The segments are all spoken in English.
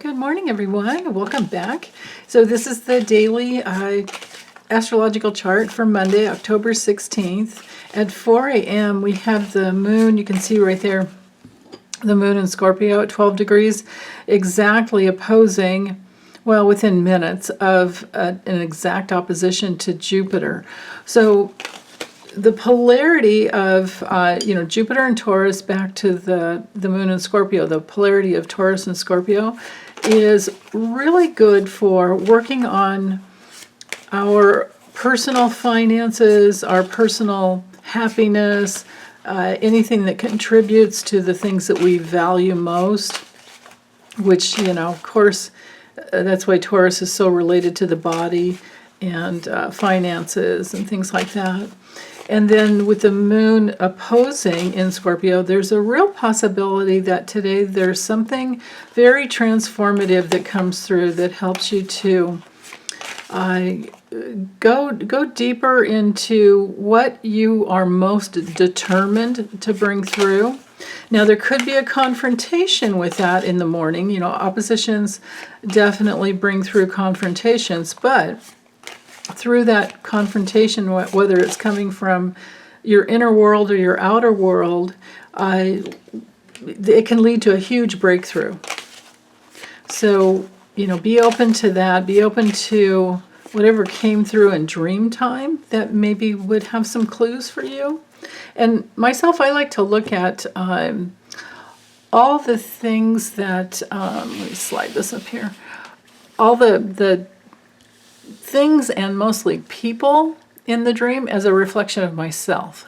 Good morning, everyone. Welcome back. So this is the daily astrological chart for Monday, October 16th. At 4 a.m. we have the moon. You can see right there the moon in Scorpio at 12 degrees, exactly opposing, well, within minutes of an exact opposition to Jupiter. So the polarity of, Jupiter and Taurus back to the moon in Scorpio, the polarity of Taurus and Scorpio is really good for working on our personal finances, our personal happiness, anything that contributes to the things that we value most, which, of course, that's why Taurus is so related to the body and finances and things like that. And then with the moon opposing in Scorpio, there's a real possibility that today there's something very transformative that comes through that helps you to go deeper into what you are most determined to bring through. Now, there could be a confrontation with that in the morning. Oppositions definitely bring through confrontations, but through that confrontation, whether it's coming from your inner world or your outer world, it can lead to a huge breakthrough. So, be open to that. Be open to whatever came through in dream time that maybe would have some clues for you. And myself, I like to look at all the things that, let me slide this up here, all the things and mostly people in the dream as a reflection of myself,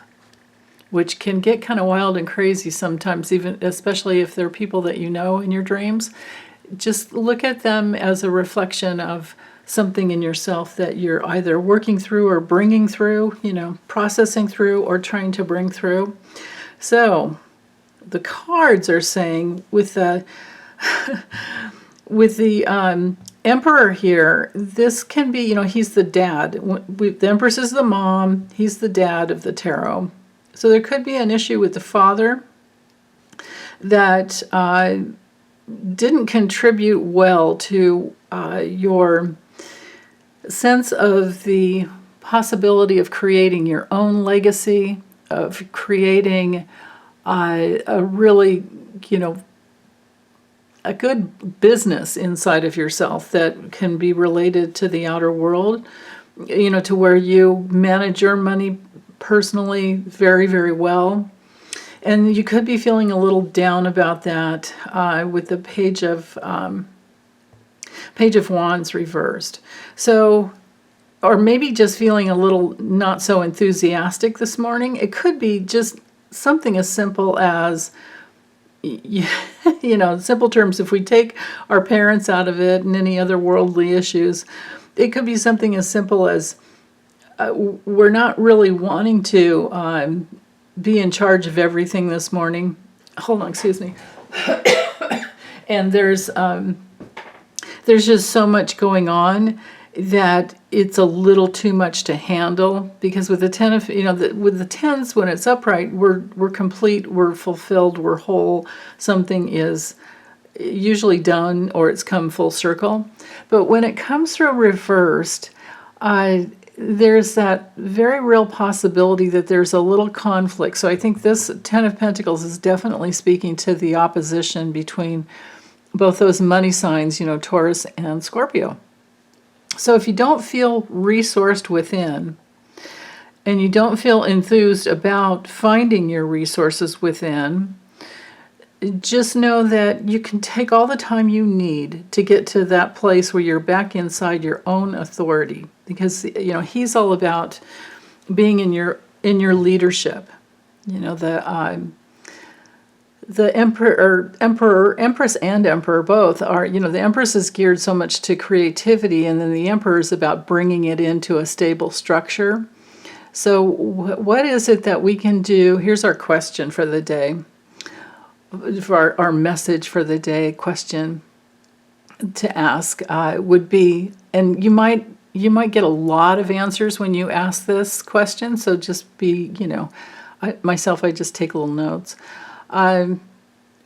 which can get kind of wild and crazy sometimes, even especially if they're people that you know in your dreams. Just look at them as a reflection of something in yourself that you're either working through or bringing through, processing through or trying to bring through. So the cards are saying with the Emperor here, this can be, he's the dad. The Empress is the mom. He's the dad of the tarot. So there could be an issue with the father that didn't contribute well to your sense of the possibility of creating your own legacy, of creating a really, a good business inside of yourself that can be related to the outer world, to where you manage your money personally very, very well. And you could be feeling a little down about that with the Page of Wands reversed. So, or maybe just feeling a little not so enthusiastic this morning. It could be just something as simple as, simple terms, if we take our parents out of it and any other worldly issues, it could be something as simple as we're not really wanting to be in charge of everything this morning. Hold on, excuse me. And there's just so much going on that it's a little too much to handle, because with the 10 of, with the 10s, when it's upright, we're complete, we're fulfilled, we're whole. Something is usually done or it's come full circle. But when it comes through reversed, there's that very real possibility that there's a little conflict. So I think this 10 of Pentacles is definitely speaking to the opposition between both those money signs, Taurus and Scorpio. So if you don't feel resourced within, and you don't feel enthused about finding your resources within, just know that you can take all the time you need to get to that place where you're back inside your own authority. Because, he's all about being in your leadership. The Empress and Emperor both are, the Empress is geared so much to creativity, and then the Emperor is about bringing it into a stable structure. So what is it that we can do? Here's our question for the day, for our message for the day question to ask would be, and you might get a lot of answers when you ask this question, so just be, I just take little notes.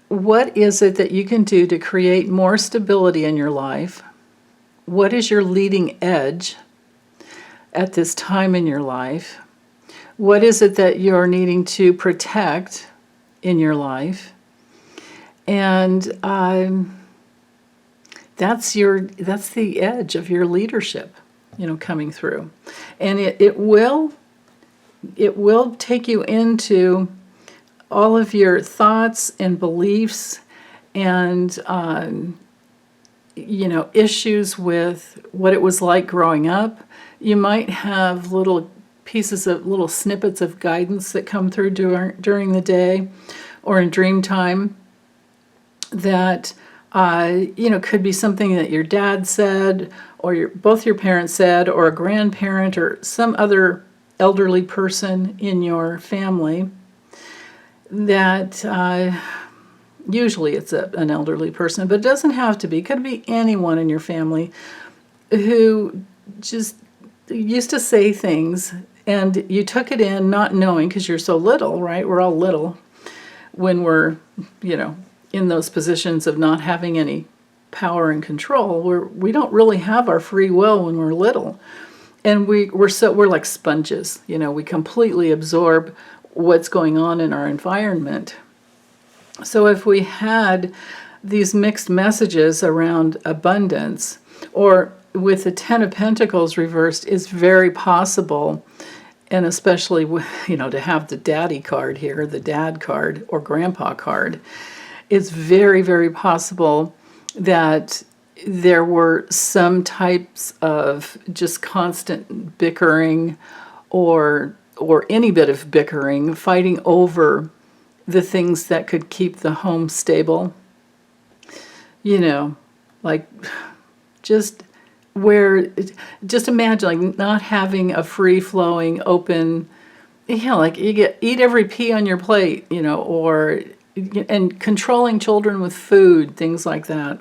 what is it that you can do to create more stability in your life? What is your leading edge at this time in your life? What is it that you're needing to protect in your life? And that's the edge of your leadership, coming through. And it will take you into all of your thoughts and beliefs and issues with what it was like growing up. You might have little snippets of guidance that come through during the day or in dream time that could be something that your dad said, or both your parents said, or a grandparent, or some other elderly person in your family. That usually it's an elderly person, but it doesn't have to be. It could be anyone in your family who just used to say things, and you took it in not knowing, because you're so little, right? We're all little when we're, in those positions of not having any power and control. We don't really have our free will when we're little, and we're like sponges. We completely absorb what's going on in our environment. So if we had these mixed messages around abundance, or with the Ten of Pentacles reversed, is very possible. And especially, to have the daddy card here, the dad card or grandpa card, it's very, very possible that there were some types of just constant bickering or any bit of bickering, fighting over the things that could keep the home stable. Like just imagine like not having a free-flowing, open, like eat every pea on your plate, and controlling children with food, things like that.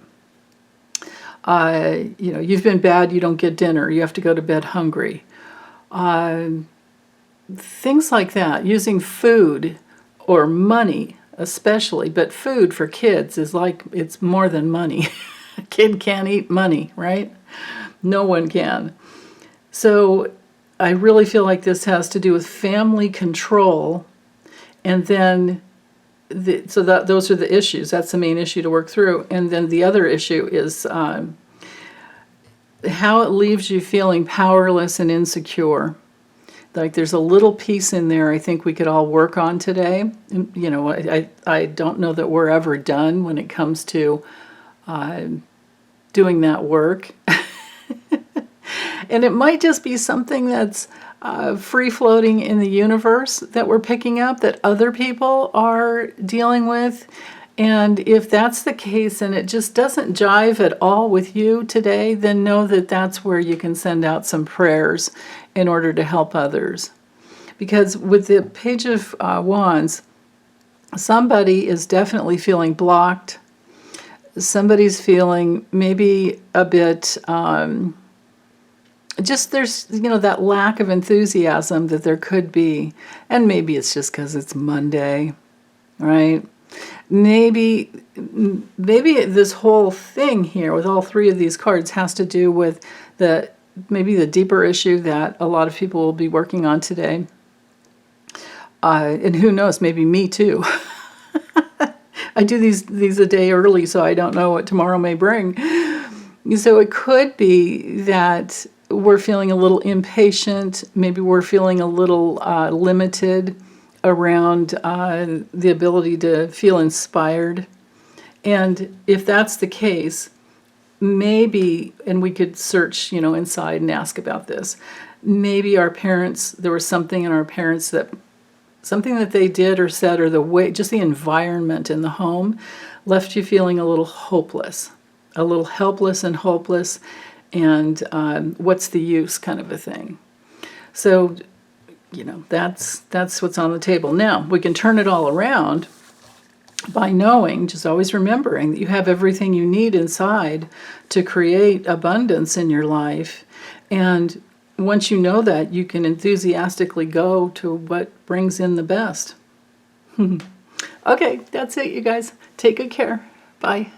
You've been bad, you don't get dinner, you have to go to bed hungry. Things like that, using food or money especially, but food for kids is like, it's more than money. A kid can't eat money, right? No one can. So I really feel like this has to do with family control, and then those are the issues. That's the main issue to work through. And then the other issue is how it leaves you feeling powerless and insecure. Like there's a little piece in there I think we could all work on today. I don't know that we're ever done when it comes to doing that work. And it might just be something that's free-floating in the universe that we're picking up, that other people are dealing with. And if that's the case and it just doesn't jive at all with you today, then know that that's where you can send out some prayers in order to help others. Because with the Page of Wands, somebody is definitely feeling blocked. Somebody's feeling maybe a bit... just there's, that lack of enthusiasm that there could be. And maybe it's just because it's Monday, right? Maybe this whole thing here with all three of these cards has to do with maybe the deeper issue that a lot of people will be working on today. And who knows, maybe me too. I do these a day early, so I don't know what tomorrow may bring. So it could be that we're feeling a little impatient. Maybe we're feeling a little limited around the ability to feel inspired. And if that's the case, maybe, and we could search, inside and ask about this, maybe our parents, there was something in our parents something that they did or said, or the way, just the environment in the home left you feeling a little hopeless, a little helpless and hopeless, and what's the use kind of a thing. So, that's what's on the table. Now, we can turn it all around by knowing, just always remembering that you have everything you need inside to create abundance in your life. And once you know that, you can enthusiastically go to what brings in the best. Okay, that's it, you guys. Take good care. Bye.